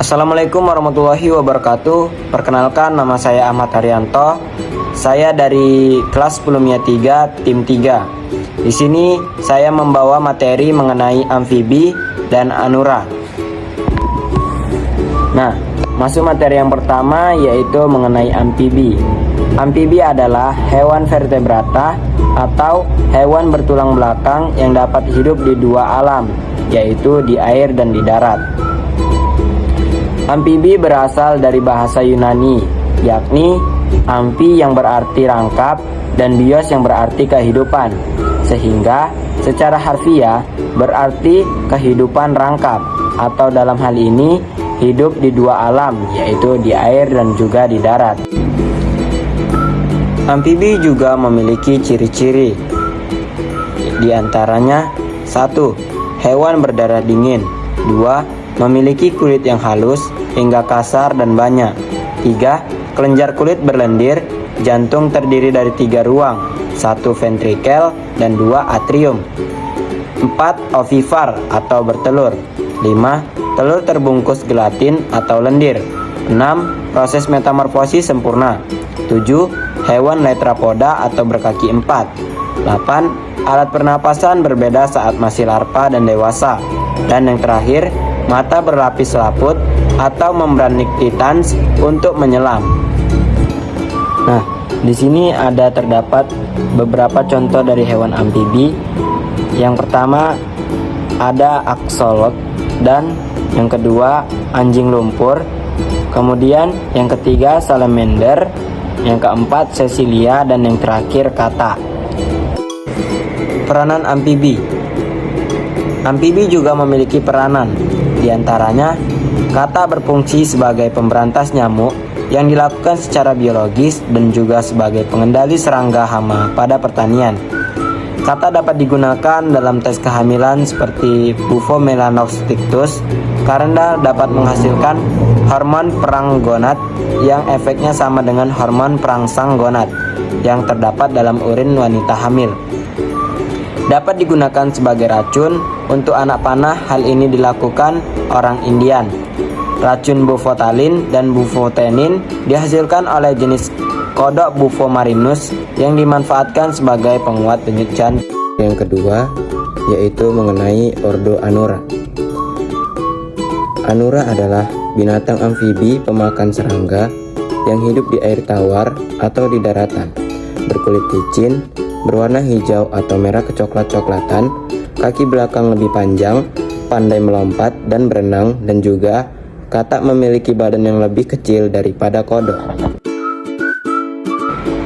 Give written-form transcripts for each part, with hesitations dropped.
Assalamualaikum warahmatullahi wabarakatuh. Perkenalkan, nama saya Ahmad Haryanto. Saya dari kelas 10 3 tim 3. Di sini saya membawa materi mengenai amfibi dan anura. Nah, masuk materi yang pertama yaitu mengenai amfibi. Amfibi adalah hewan vertebrata atau hewan bertulang belakang yang dapat hidup di dua alam, yaitu di air dan di darat. Amfibi berasal dari bahasa Yunani, yakni amfi yang berarti rangkap dan bios yang berarti kehidupan, sehingga secara harfiah berarti kehidupan rangkap, atau dalam hal ini hidup di dua alam, yaitu di air dan juga di darat. Amfibi juga memiliki ciri-ciri, di antaranya 1. Hewan berdarah dingin. 2. Memiliki kulit yang halus hingga kasar dan banyak. 3. Kelenjar kulit berlendir. Jantung terdiri dari 3 ruang, 1 ventrikel dan 2 atrium. 4. Ovivar atau bertelur. 5. Telur terbungkus gelatin atau lendir. 6. Proses metamorfosis sempurna. 7. Hewan tetrapoda atau berkaki 4. 8. Alat pernapasan berbeda saat masih larva dan dewasa. Dan yang terakhir, mata berlapis selaput atau membran nictitans untuk menyelam. Nah, di sini terdapat beberapa contoh dari hewan amfibi. Yang pertama ada aksolot, dan yang kedua anjing lumpur. Kemudian yang ketiga salamander, yang keempat Cecilia, dan yang terakhir kata. Peranan amfibi. Amfibi juga memiliki peranan. Di antaranya, kata berfungsi sebagai pemberantas nyamuk yang dilakukan secara biologis dan juga sebagai pengendali serangga hama pada pertanian. Kata dapat digunakan dalam tes kehamilan seperti Bufomelanostictus karena dapat menghasilkan hormon perang gonad yang efeknya sama dengan hormon perangsang gonad yang terdapat dalam urin wanita hamil. Dapat digunakan sebagai racun untuk anak panah. Hal ini dilakukan orang Indian. Racun bufotalin dan bufotenin dihasilkan oleh jenis kodok Bufomarinus yang dimanfaatkan sebagai penguat denyut jantung. Yang kedua yaitu mengenai ordo Anura. Anura adalah binatang amfibi pemakan serangga yang hidup di air tawar atau di daratan, berkulit licin, berwarna hijau atau merah kecoklat-coklatan, kaki belakang lebih panjang, pandai melompat dan berenang, dan juga kata memiliki badan yang lebih kecil daripada kodok.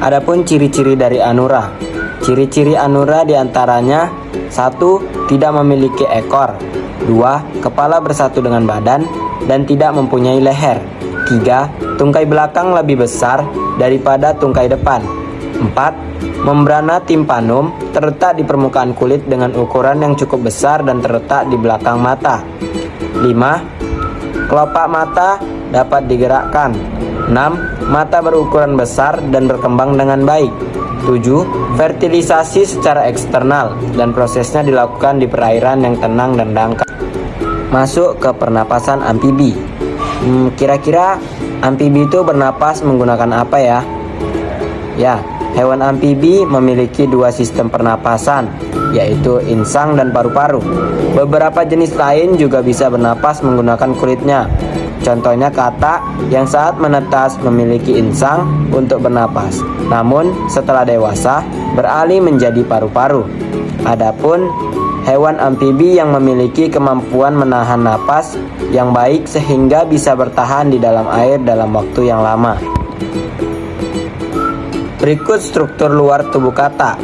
Adapun ciri-ciri dari anura. Ciri-ciri anura diantaranya 1. Tidak memiliki ekor. 2. Kepala bersatu dengan badan dan tidak mempunyai leher. 3. Tungkai belakang lebih besar daripada tungkai depan. 4. Membrana tympanum terletak di permukaan kulit dengan ukuran yang cukup besar dan terletak di belakang mata. 5. Kelopak mata dapat digerakkan. 6. Mata berukuran besar dan berkembang dengan baik. 7. Fertilisasi secara eksternal dan prosesnya dilakukan di perairan yang tenang dan dangkal. Masuk ke pernapasan amfibi. Kira-kira amfibi itu bernapas menggunakan apa ya? Ya, hewan amfibi memiliki 2 sistem pernapasan, yaitu insang dan paru-paru. Beberapa jenis lain juga bisa bernapas menggunakan kulitnya. Contohnya kata yang saat menetas memiliki insang untuk bernapas, namun setelah dewasa beralih menjadi paru-paru. Adapun hewan amfibi yang memiliki kemampuan menahan napas yang baik sehingga bisa bertahan di dalam air dalam waktu yang lama. Berikut struktur luar tubuh kata.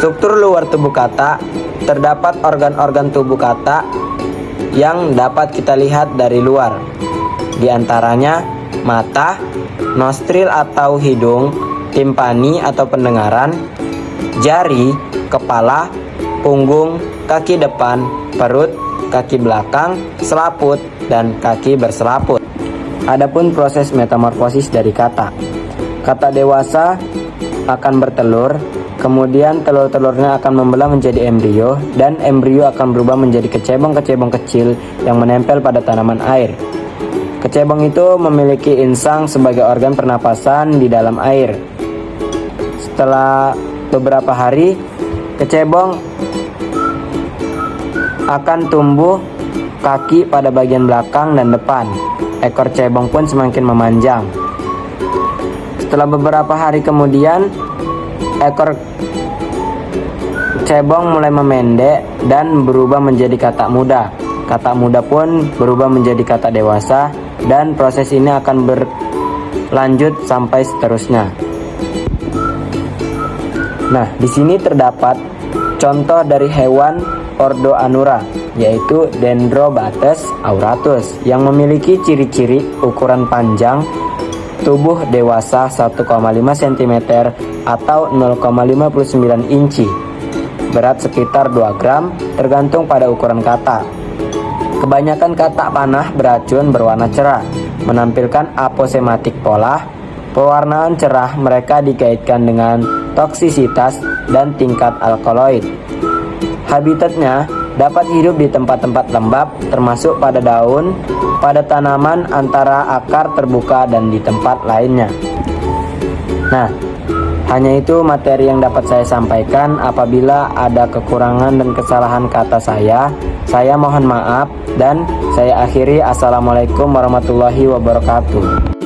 Struktur luar tubuh kata, terdapat organ-organ tubuh kata yang dapat kita lihat dari luar. Di antaranya mata, nostril atau hidung, timpani atau pendengaran, jari, kepala, punggung, kaki depan, perut, kaki belakang, selaput, dan kaki berselaput. Adapun proses metamorfosis dari kata. Kata dewasa akan bertelur, Kemudian telur-telurnya akan membelah menjadi embrio dan embrio akan berubah menjadi kecebong-kecebong kecil yang menempel pada tanaman air. Kecebong itu memiliki insang sebagai organ pernapasan di dalam air. Setelah beberapa hari, kecebong akan tumbuh kaki pada bagian belakang dan depan. Ekor cebong pun semakin memanjang. Setelah beberapa hari kemudian, ekor cebong mulai memendek dan berubah menjadi katak muda. Katak muda pun berubah menjadi katak dewasa dan proses ini akan berlanjut sampai seterusnya. Nah, di sini terdapat contoh dari hewan ordo Anura, yaitu Dendrobates auratus, yang memiliki ciri-ciri ukuran panjang tubuh dewasa 1,5 cm atau 0,59 inci, berat sekitar 2 gram tergantung pada ukuran katak. Kebanyakan katak panah beracun berwarna cerah, menampilkan aposematik pola. Pewarnaan cerah mereka dikaitkan dengan toksisitas dan tingkat alkaloid. Habitatnya dapat hidup di tempat-tempat lembab, termasuk pada daun, pada tanaman antara akar terbuka dan di tempat lainnya. Nah, hanya itu materi yang dapat saya sampaikan. Apabila ada kekurangan dan kesalahan kata saya mohon maaf dan saya akhiri. Assalamualaikum warahmatullahi wabarakatuh.